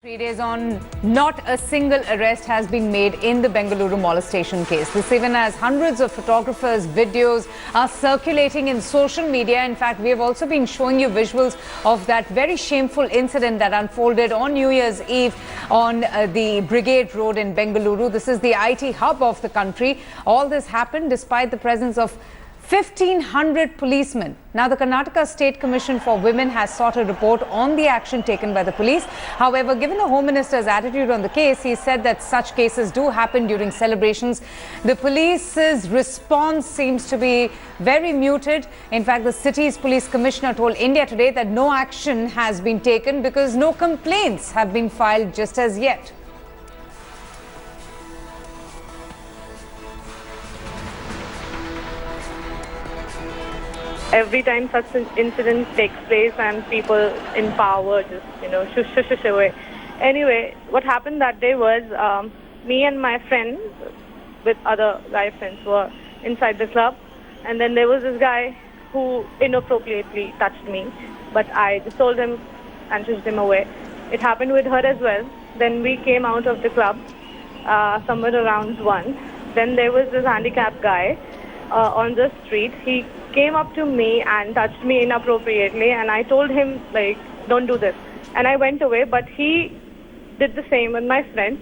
3 days on, not a single arrest has been made in the Bengaluru molestation case. This even as hundreds of photographers' videos are circulating in social media. In fact, we have also been showing you visuals of that very shameful incident that unfolded on New Year's Eve on the Brigade Road in Bengaluru. This is the IT hub of the country. All this happened despite the presence of 1,500 policemen. Now, the Karnataka State Commission for Women has sought a report on the action taken by the police. However, given the Home Minister's attitude on the case, he said that such cases do happen during celebrations. The police's response seems to be very muted. In fact, the city's police commissioner told India Today that no action has been taken because no complaints have been filed just as yet. Every time such an incident takes place and people in power just, shush away. Anyway, what happened that day was me and my friend with other guy friends were inside the club, and then there was this guy who inappropriately touched me, but I just told him and pushed him away. It happened with her as well. Then we came out of the club somewhere around 1. Then there was this handicapped guy on the street. He came up to me and touched me inappropriately, and I told him, don't do this. And I went away, but he did the same with my friend.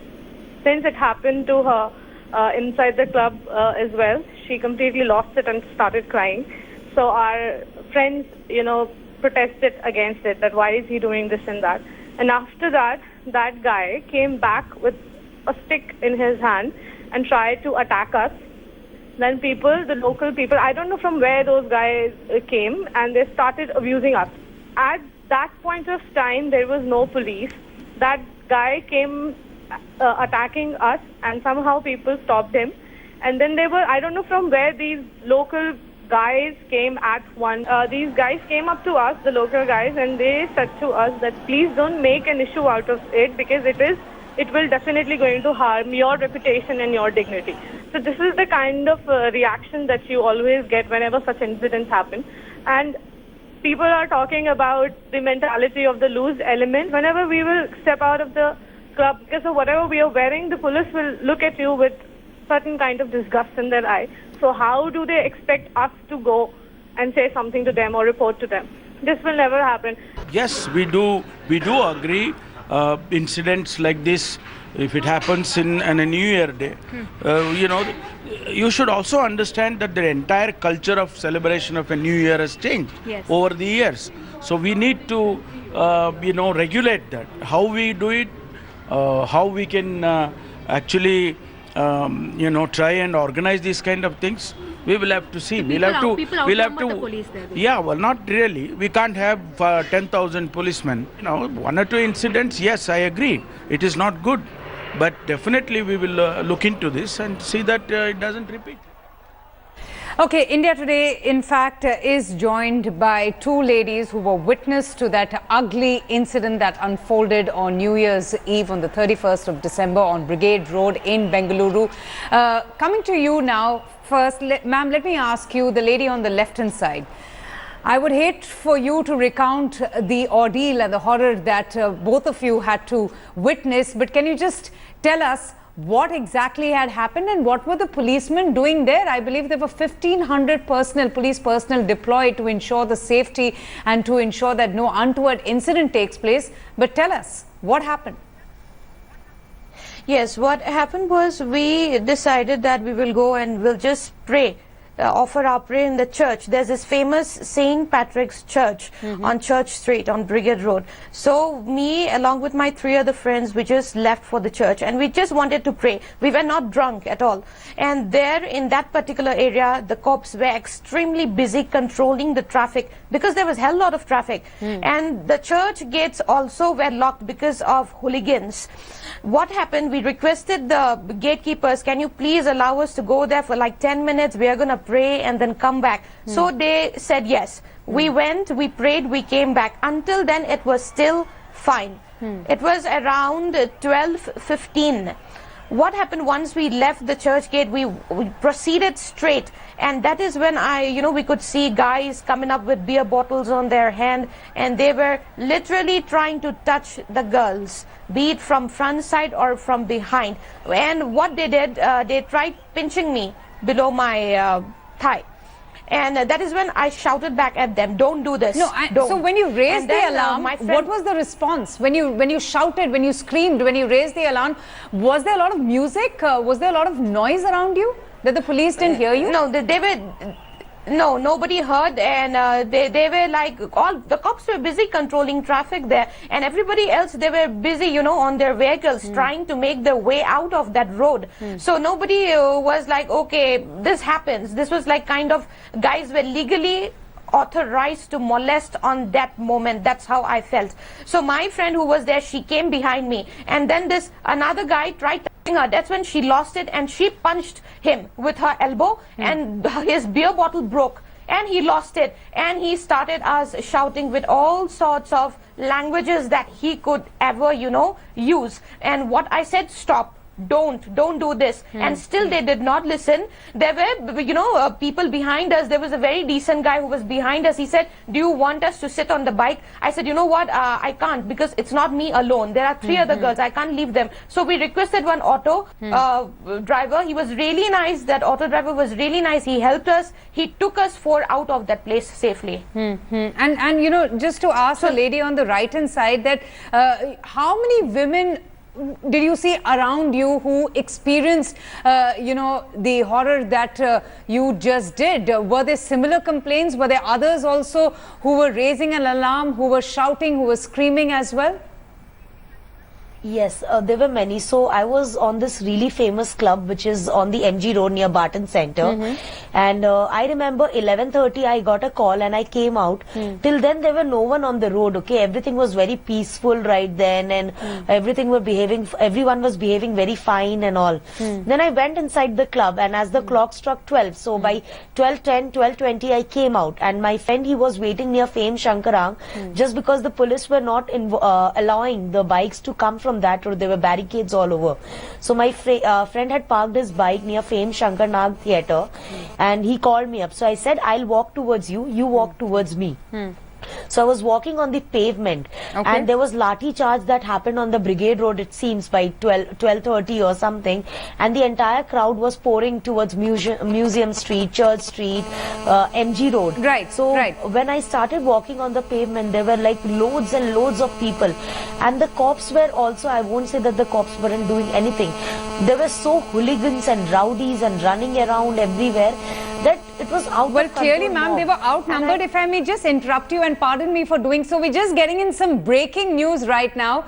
Since it happened to her inside the club as well, she completely lost it and started crying. So our friends, protested against it, that why is he doing this and that. And after that, that guy came back with a stick in his hand and tried to attack us. Then the local people, I don't know from where those guys came, and they started abusing us. At that point of time, there was no police. That guy came attacking us, and somehow people stopped him. And then I don't know from where these local guys came at one. These guys came up to us, the local guys, and they said to us that please don't make an issue out of it, because it will definitely going to harm your reputation and your dignity. So this is the kind of reaction that you always get whenever such incidents happen. And people are talking about the mentality of the loose element. Whenever we will step out of the club, because of whatever we are wearing, the police will look at you with certain kind of disgust in their eye. So how do they expect us to go and say something to them or report to them? This will never happen. Yes, we do agree. Incidents like this, if it happens in a New Year day, you should also understand that the entire culture of celebration of a New Year has changed over the years. So we need to, regulate that. How we do it, how we can actually, try and organize these kind of things. We will have to see. We'll have to. The police there. Yeah, well, not really. We can't have 10,000 policemen. 1 or 2 incidents. Yes, I agree. It is not good, but definitely we will look into this and see that it doesn't repeat. Okay, India Today, in fact, is joined by 2 ladies who were witness to that ugly incident that unfolded on New Year's Eve on the 31st of December on Brigade Road in Bengaluru. Coming to you now, first, ma'am, let me ask you, the lady on the left-hand side. I would hate for you to recount the ordeal and the horror that both of you had to witness, but can you just tell us what exactly had happened and what were the policemen doing there? I believe there were 1,500 police personnel deployed to ensure the safety and to ensure that no untoward incident takes place. But tell us, what happened? Yes, what happened was we decided that we will go and we'll just pray. Offer our prayer in the church. There's this famous St. Patrick's Church on Church Street on Brigade Road. So me along with my 3 other friends, we just left for the church and we just wanted to pray. We were not drunk at all. And there in that particular area, the cops were extremely busy controlling the traffic because there was a hell lot of traffic. And the church gates also were locked because of hooligans. What happened, we requested the gatekeepers, can you please allow us to go there for like 10 minutes? We are going to pray and then come back. So they said yes. We went, we prayed, we came back. Until then, it was still fine. It was around 12:15. what happened once we left the church gate, we proceeded straight, and that is when we could see guys coming up with beer bottles on their hand, and they were literally trying to touch the girls, be it from front side or from behind. And what they did, they tried pinching me below my thigh. And that is when I shouted back at them, "Don't do this." No, don't. So when you raised the alarm, what was the response? When you shouted, when you screamed, when you raised the alarm, was there a lot of music? Was there a lot of noise around you that the police didn't hear you? No, they were... No, nobody heard, and they were like, all the cops were busy controlling traffic there, and everybody else, they were busy, on their vehicles trying to make their way out of that road. So nobody was like, okay, this happens. This was like kind of, guys were legally authorized to molest on that moment. That's how I felt. So my friend who was there, she came behind me, and then this another guy tried touching her. That's when she lost it, and she punched him with her elbow, and his beer bottle broke, and he lost it, and he started us shouting with all sorts of languages that he could ever use. And what I said, stop, don't do this, and still they did not listen. There were people behind us. There was a very decent guy who was behind us. He said, "Do you want us to sit on the bike?" I said, "You know what, I can't, because it's not me alone. There are 3 other girls. I can't leave them." So we requested one auto driver. He was really nice. That auto driver was really nice. He helped us. He took us 4 out of that place safely. And just to ask the lady on the right hand side, that how many women did you see around you who experienced, the horror that you just did? Were there similar complaints? Were there others also who were raising an alarm, who were shouting, who were screaming as well? Yes, there were many. So I was on this really famous club, which is on the MG Road near Barton Center. And I remember 11:30 I got a call and I came out. Till then there were no one on the road, okay? Everything was very peaceful right then, and everything were behaving, everyone was behaving very fine and all. Then I went inside the club, and as the clock struck 12, so by 12:10, 12:20 I came out, and my friend, he was waiting near Fame Shankarang, just because the police were not allowing the bikes to come from that road. There were barricades all over. So my friend had parked his bike near Fame Shankar Nag Theatre, and he called me up. So I said, "I'll walk towards you, you walk towards me." So I was walking on the pavement, and there was lathi charge that happened on the Brigade Road, it seems, by 12:30 or something, and the entire crowd was pouring towards Museum Street, Church Street, MG Road. Right. So when I started walking on the pavement, there were like loads and loads of people, and the cops were also, I won't say that the cops weren't doing anything. There were so hooligans and rowdies and running around everywhere that it was out. Well, of clearly, control ma'am, now. they were outnumbered. If I may just interrupt you, and pardon me for doing so, we're just getting in some breaking news right now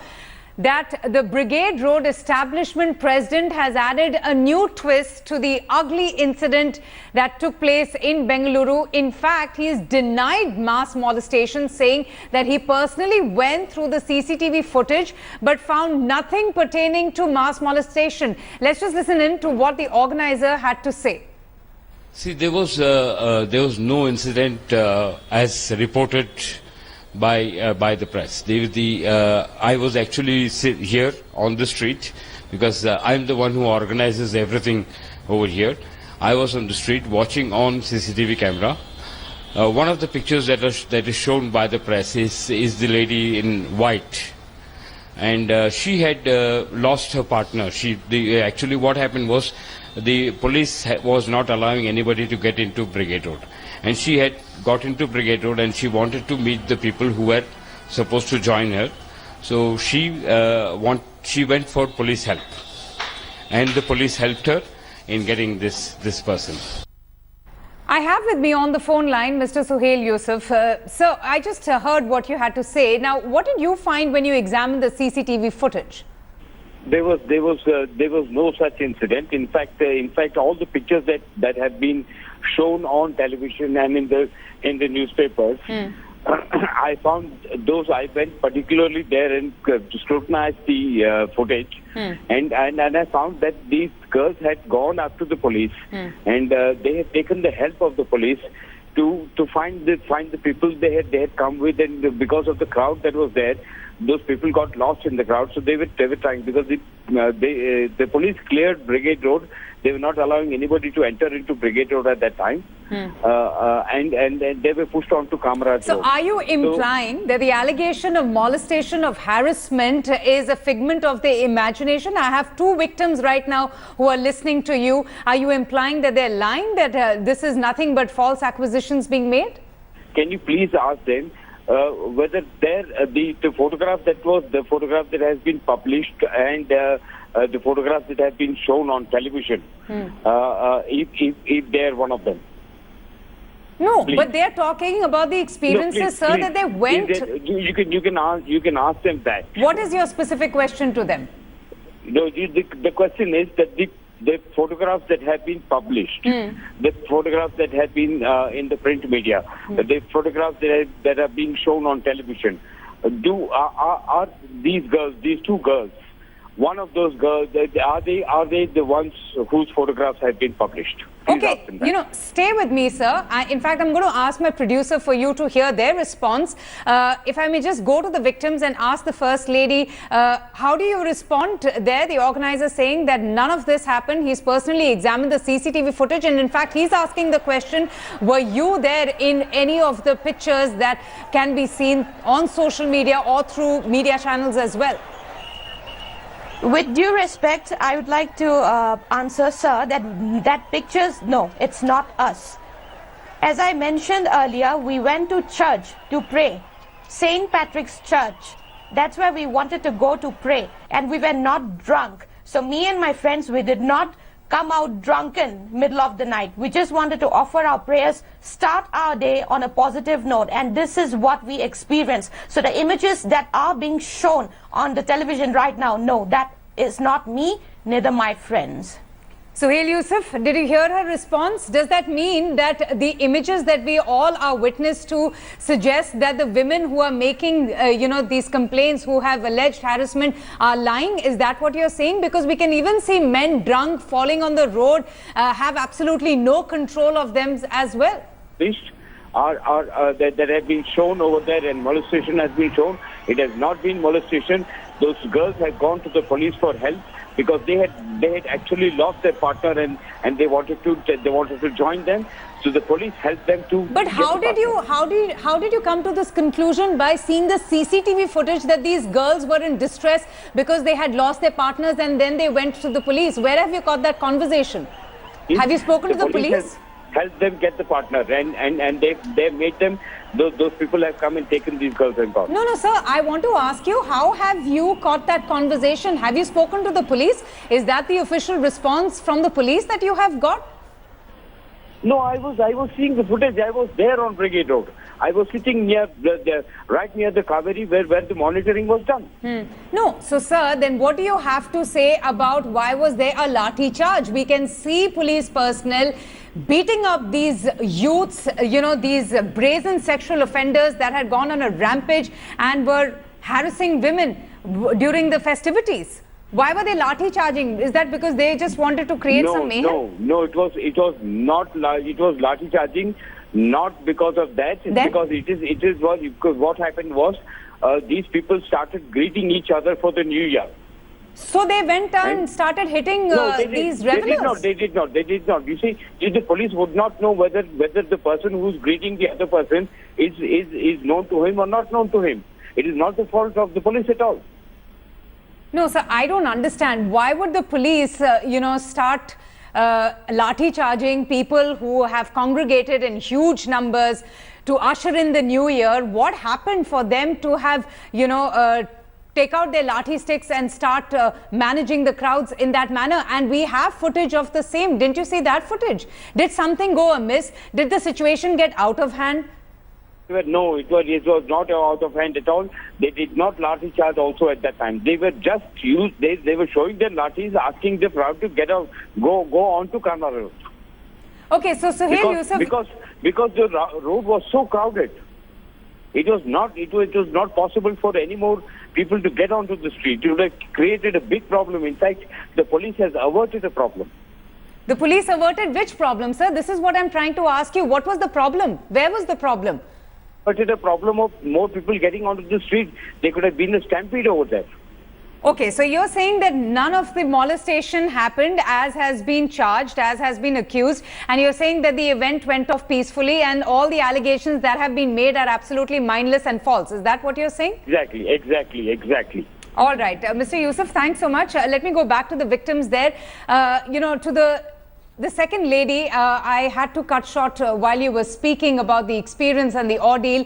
that the Brigade Road establishment president has added a new twist to the ugly incident that took place in Bengaluru. In fact, he has denied mass molestation, saying that he personally went through the CCTV footage but found nothing pertaining to mass molestation. Let's just listen in to what the organizer had to say. See, there was no incident as reported by the press. I was actually here on the street because I'm the one who organizes everything over here. I was on the street watching on CCTV camera. One of the pictures that is shown by the press is the lady in white, and she had lost her partner. Actually what happened was, the police was not allowing anybody to get into Brigade Road, and she had got into Brigade Road and she wanted to meet the people who were supposed to join her. So she went for police help, and the police helped her in getting this person. I have with me on the phone line Mr. Suhail Yusuf. Sir, I just heard what you had to say. Now, what did you find when you examined the CCTV footage? There was no such incident. In fact, all the pictures that have been shown on television and in the newspapers, I found those. I went particularly there and scrutinized the footage, and I found that these girls had gone up to the police, and they had taken the help of the police to find the people they had come with, and because of the crowd that was there, those people got lost in the crowd. So they were trying, because the police cleared Brigade Road. They were not allowing anybody to enter into Brigade Road at that time, and they were pushed on to Kamaraj So Road. are you implying that the allegation of molestation, of harassment is a figment of the imagination? I have two victims right now who are listening to you. Are you implying that they're lying, that this is nothing but false accusations being made? Can you please ask them whether the photograph that has been published and the photographs that have been shown on television, if they're one of them? No, Please. but they're talking about the experiences, sir, that they went. You can ask them that. What is your specific question to them? No, the question is that the photographs that have been published, the photographs that have been in the print media, the photographs that are being shown on television, are these girls, these two girls, one of those girls, are they the ones whose photographs have been published? Please ask them that. Stay with me, sir. In fact, I'm going to ask my producer for you to hear their response. If I may just go to the victims and ask the First Lady, how do you respond there? The organizer saying that none of this happened. He's personally examined the CCTV footage, and in fact, he's asking the question, were you there in any of the pictures that can be seen on social media or through media channels as well? With due respect, I would like to answer, sir, that pictures, no, it's not us. As I mentioned earlier, we went to church to pray, St. Patrick's Church. That's where we wanted to go to pray, and we were not drunk. So me and my friends, we did not come out drunken middle of the night. We just wanted to offer our prayers, start our day on a positive note, and this is what we experienced. So the images that are being shown on the television right now, no, that is not me, neither my friends. Suhail Yusuf, did you hear her response? Does that mean that the images that we all are witness to suggest that the women who are making, these complaints, who have alleged harassment, are lying? Is that what you're saying? Because we can even see men drunk falling on the road, have absolutely no control of them as well. That have been shown over there, and molestation has been shown. It has not been molestation. Those girls have gone to the police for help, because they had actually lost their partner, and they wanted to join them. So the police helped them to. But how did you come to this conclusion by seeing the CCTV footage that these girls were in distress because they had lost their partners, and then they went to the police? Where have you got that conversation? Have you spoken to the police? Help them get the partner, and they made them. Those people have come and taken these girls and gone. No, sir. I want to ask you, how have you caught that conversation? Have you spoken to the police? Is that the official response from the police that you have got? No, I was seeing the footage. I was there on Brigade Road. I was sitting right near the Khabare where the monitoring was done. No. So, sir, then what do you have to say about why was there a lathi charge? We can see police personnel beating up these youths, these brazen sexual offenders that had gone on a rampage and were harassing women during the festivities. Why were they lathi charging? Is that because they just wanted to create some mayhem? No, it was not. It was lathi charging, not because of that. It's because what happened was these people started greeting each other for the New Year. So they went and started hitting these revelers? They did not. You see, the police would not know whether the person who's greeting the other person is known to him or not known to him. It is not the fault of the police at all. No, sir, I don't understand. Why would the police, start lathi charging people who have congregated in huge numbers to usher in the new year? What happened for them to have, take out their lathi sticks and start managing the crowds in that manner? And we have footage of the same. Didn't you see that footage? Did something go amiss? Did the situation get out of hand? No, it was not out of hand at all. They did not lathi charge also at that time. They were just used. They were showing their lathis, asking the crowd to get out, go on to Kanhaiya. Okay, so Suhail Yusuf, because the road was so crowded, it was not possible for any more people to get onto the street. It would have created a big problem. In fact, the police has averted the problem. The police averted which problem, sir? This is what I'm trying to ask you. What was the problem? Where was the problem? a problem of more people getting onto the street. There could have been a stampede over there. Okay, so you're saying that none of the molestation happened as has been charged, as has been accused, and you're saying that the event went off peacefully and all the allegations that have been made are absolutely mindless and false. Is that what you're saying? Exactly. All right. Mr. Yusuf, thanks so much. Let me go back to the victims there. To the second lady, I had to cut short while you were speaking about the experience and the ordeal.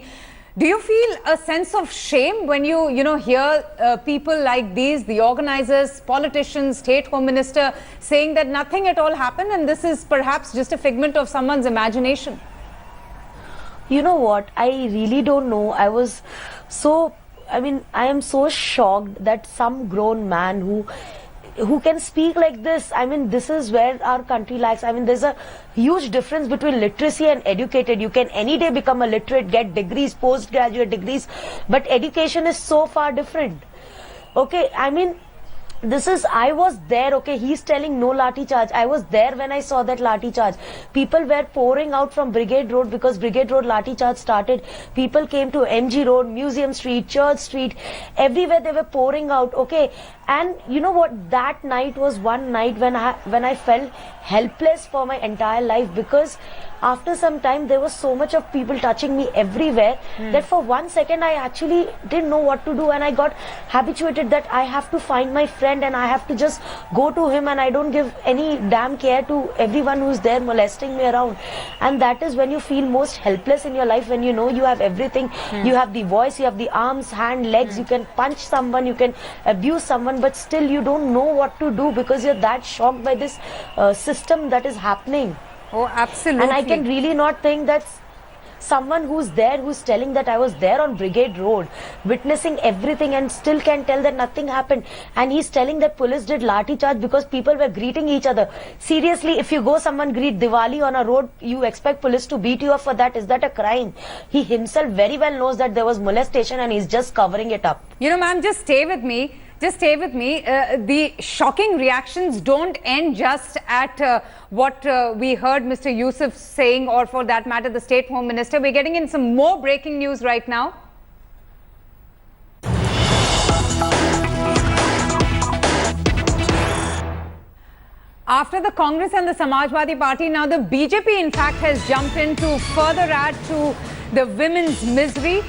Do you feel a sense of shame when you hear people like these, the organizers, politicians, state home minister, saying that nothing at all happened and this is perhaps just a figment of someone's imagination? You know what? I really don't know. I am so shocked that some grown man who can speak like this. I mean, this is where our country lacks. I mean, there's a huge difference between literacy and educated. You can any day become a literate, get degrees, postgraduate degrees, but education is so far different. Okay, I mean, I was there, okay, he's telling no lathi charge. I was there when I saw that lathi charge. People were pouring out from Brigade Road because Brigade Road lathi charge started. People came to MG Road, Museum Street, Church Street, everywhere they were pouring out, okay. And you know what, that night was one night when I felt helpless for my entire life, because after some time there was so much of people touching me everywhere that for 1 second I actually didn't know what to do, and I got habituated that I have to find my friend and I have to just go to him, and I don't give any damn care to everyone who's there molesting me around. And that is when you feel most helpless in your life, when you know you have everything. You have the voice, you have the arms, hand, legs, you can punch someone, you can abuse someone, but still you don't know what to do because you're that shocked by this system that is happening. Oh, absolutely. And I can really not think that someone who's there, who's telling that I was there on Brigade Road, witnessing everything, and still can tell that nothing happened. And he's telling that police did lathi charge because people were greeting each other. Seriously, if you go someone greet Diwali on a road, you expect police to beat you up for that? Is that a crime? He himself very well knows that there was molestation and he's just covering it up. You know, ma'am, just stay with me. Just stay with me. The shocking reactions don't end just at what we heard Mr. Yusuf saying, or for that matter, the State Home Minister. We're getting in some more breaking news right now. After the Congress and the Samajwadi Party, now the BJP in fact has jumped in to further add to the women's misery.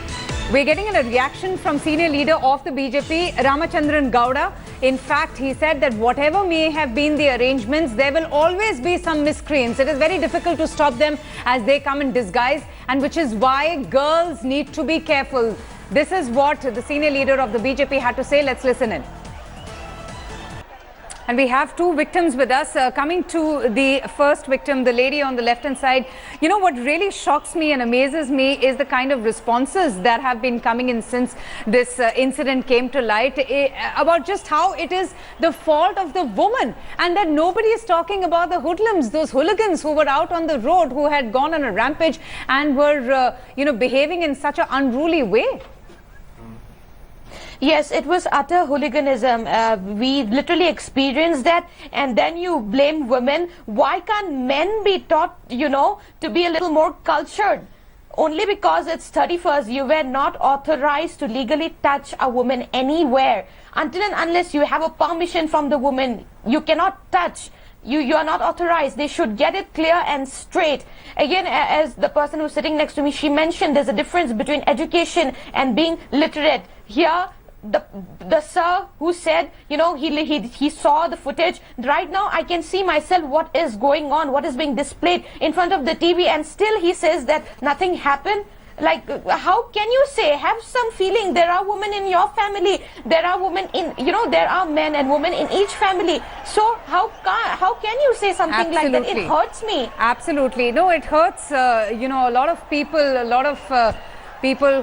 We're getting a reaction from senior leader of the BJP, Ramachandran Gowda. In fact, he said that whatever may have been the arrangements, there will always be some miscreants. It is very difficult to stop them as they come in disguise, and which is why girls need to be careful. This is what the senior leader of the BJP had to say. Let's listen in. And we have two victims with us. Coming to the first victim, the lady on the left-hand side. You know, what really shocks me and amazes me is the kind of responses that have been coming in since this incident came to light about just how it is the fault of the woman, and that nobody is talking about the hoodlums, those hooligans who were out on the road, who had gone on a rampage and were, behaving in such an unruly way. Yes, it was utter hooliganism. We literally experienced that, and then you blame women. Why can't men be taught, to be a little more cultured? Only because it's 31st, you were not authorized to legally touch a woman anywhere. Until and unless you have a permission from the woman, you cannot touch. You are not authorized. They should get it clear and straight. Again, as the person who's sitting next to me, she mentioned there's a difference between education and being literate. Here, the sir who said, he saw the footage. Right now, I can see myself what is going on, what is being displayed in front of the TV, and still he says that nothing happened. Like, how can you say? Have some feeling. There are women in your family. There are women in, there are men and women in each family. So how can you say something like that? It hurts me. Absolutely. No, it hurts, a lot of people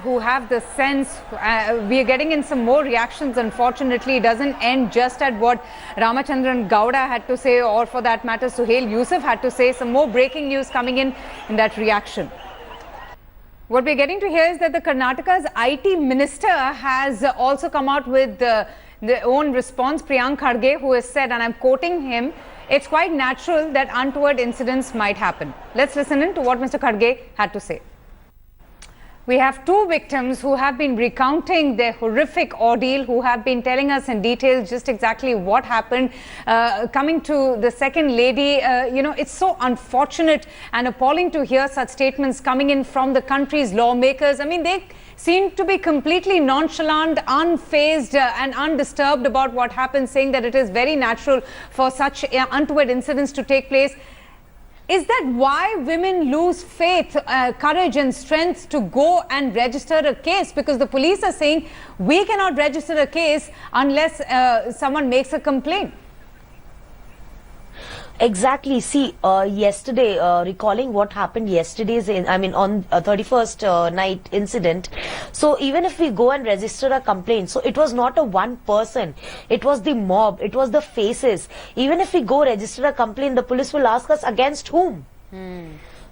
who have the sense. We are getting in some more reactions. Unfortunately, it doesn't end just at what Ramachandran Gowda had to say, or for that matter, Suhail Yusuf had to say. Some more breaking news coming in that reaction. What we're getting to hear is that the Karnataka's IT minister has also come out with their own response. Priyank Kharge, who has said, and I'm quoting him, it's quite natural that untoward incidents might happen. Let's listen in to what Mr. Kharge had to say. We have two victims who have been recounting their horrific ordeal, who have been telling us in detail just exactly what happened. Coming to the second lady, it's so unfortunate and appalling to hear such statements coming in from the country's lawmakers. I mean, they seem to be completely nonchalant, unfazed and undisturbed about what happened, saying that it is very natural for such untoward incidents to take place. Is that why women lose faith, courage and strength to go and register a case? Because the police are saying we cannot register a case unless someone makes a complaint. Exactly. See, yesterday, recalling what happened yesterday's, on 31st night incident. So even if we go and register a complaint, so it was not a one person. It was the mob. It was the faces. Even if we go register a complaint, the police will ask us against whom?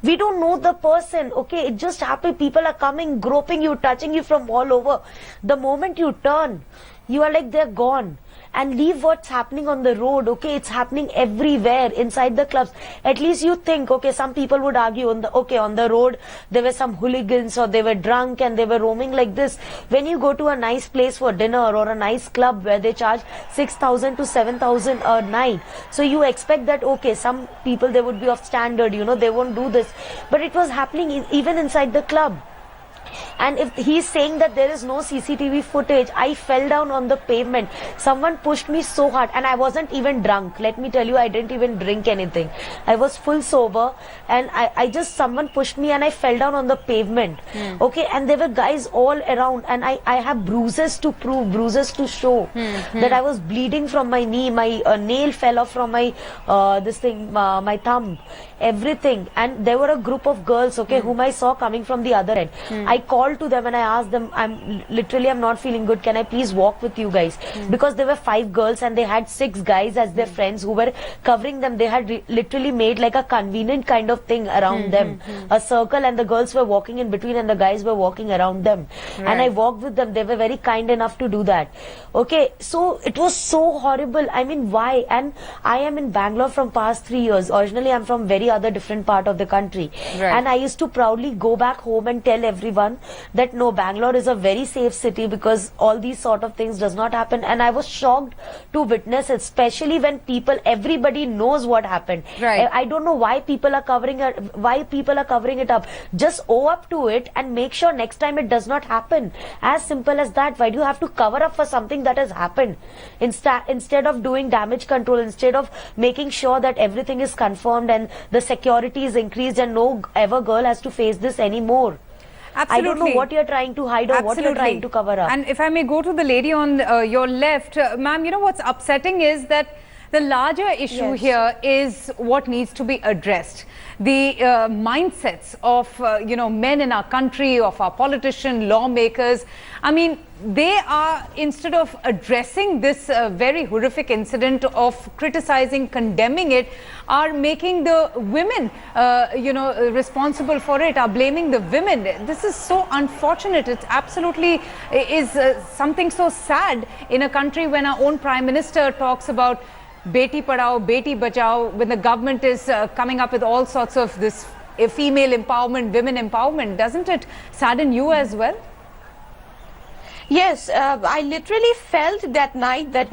We don't know the person. Okay, it just happened. People are coming, groping you, touching you from all over. The moment you turn, you are like they're gone. And leave what's happening on the road. Okay, it's happening everywhere inside the clubs. At least you think, okay, some people would argue on the road there were some hooligans or they were drunk and they were roaming like this. When you go to a nice place for dinner or a nice club where they charge 6,000 to 7,000 a night, so you expect that, okay, some people, they would be of standard, they won't do this. But it was happening even inside the club. And if he's saying that there is no CCTV footage, I fell down on the pavement. Someone pushed me so hard, and I wasn't even drunk. Let me tell you, I didn't even drink anything. I was full sober, and someone pushed me and I fell down on the pavement. Okay, and there were guys all around, and I have bruises to prove, bruises to show that I was bleeding from my knee. My nail fell off from my my thumb, everything. And there were a group of girls, okay, whom I saw coming from the other end. I called to them and I asked them, I'm not feeling good, can I please walk with you guys? Because there were 5 girls and they had 6 guys as their friends who were covering them. They had literally made like a convenient kind of thing around them, a circle, and the girls were walking in between and the guys were walking around them. And I walked with them. They were very kind enough to do that. Okay, so it was so horrible. I mean, why? And I am in Bangalore from past 3 years. Originally I'm from very other different part of the country, and I used to proudly go back home and tell everyone that no, Bangalore is a very safe city because all these sort of things does not happen. And I was shocked to witness it, especially when everybody knows what happened. I don't know why people are covering it up. Just owe up to it and make sure next time it does not happen. As simple as that. Why do you have to cover up for something that has happened? Instead of doing damage control, instead of making sure that everything is confirmed and the security is increased and no ever girl has to face this anymore. Absolutely. I don't know what you're trying to hide or what you're trying to cover up. And if I may go to the lady on your left, ma'am, what's upsetting is that the larger issue here is what needs to be addressed. The mindsets of, men in our country, of our politicians, lawmakers. I mean, they are, instead of addressing this very horrific incident, of criticizing, condemning it, are making the women, responsible for it, are blaming the women. This is so unfortunate. It absolutely is something so sad in a country when our own Prime Minister talks about Beti Padhao, Beti Bachao, when the government is coming up with all sorts of this female empowerment, women empowerment. Doesn't it sadden you as well? Yes, I literally felt that night that,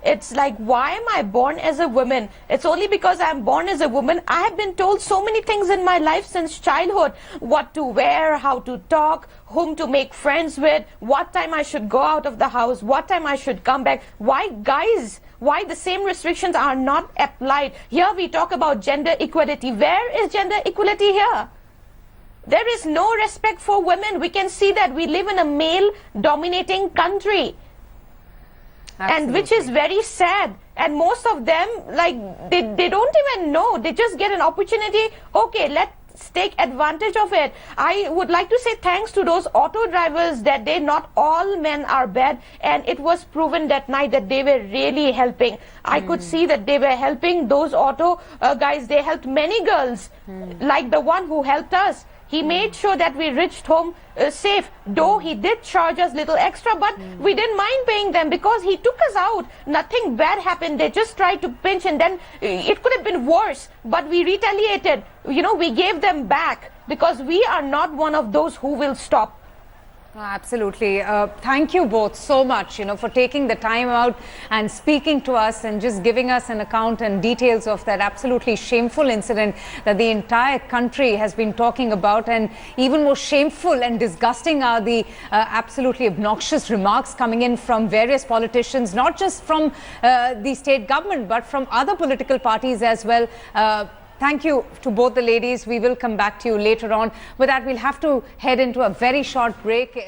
it's like, why am I born as a woman? It's only because I'm born as a woman. I have been told so many things in my life since childhood. What to wear, how to talk, whom to make friends with, what time I should go out of the house, what time I should come back. Why, guys? Why the same restrictions are not applied? Here we talk about gender equality. Where is gender equality here? There is no respect for women. We can see that we live in a male-dominating country. And which is very sad. And most of them, they don't even know. They just get an opportunity. Okay, let's take advantage of it. I would like to say thanks to those auto drivers that not all men are bad. And it was proven that night that they were really helping. I could see that they were helping those auto guys. They helped many girls, like the one who helped us. He made sure that we reached home safe, though he did charge us little extra, but we didn't mind paying them because he took us out. Nothing bad happened. They just tried to pinch, and then it could have been worse, but we retaliated. We gave them back. because we are not one of those who will stop. Absolutely. Thank you both so much, for taking the time out and speaking to us and just giving us an account and details of that absolutely shameful incident that the entire country has been talking about. And even more shameful and disgusting are the absolutely obnoxious remarks coming in from various politicians, not just from the state government, but from other political parties as well. Thank you to both the ladies. We will come back to you later on. With that, we'll have to head into a very short break.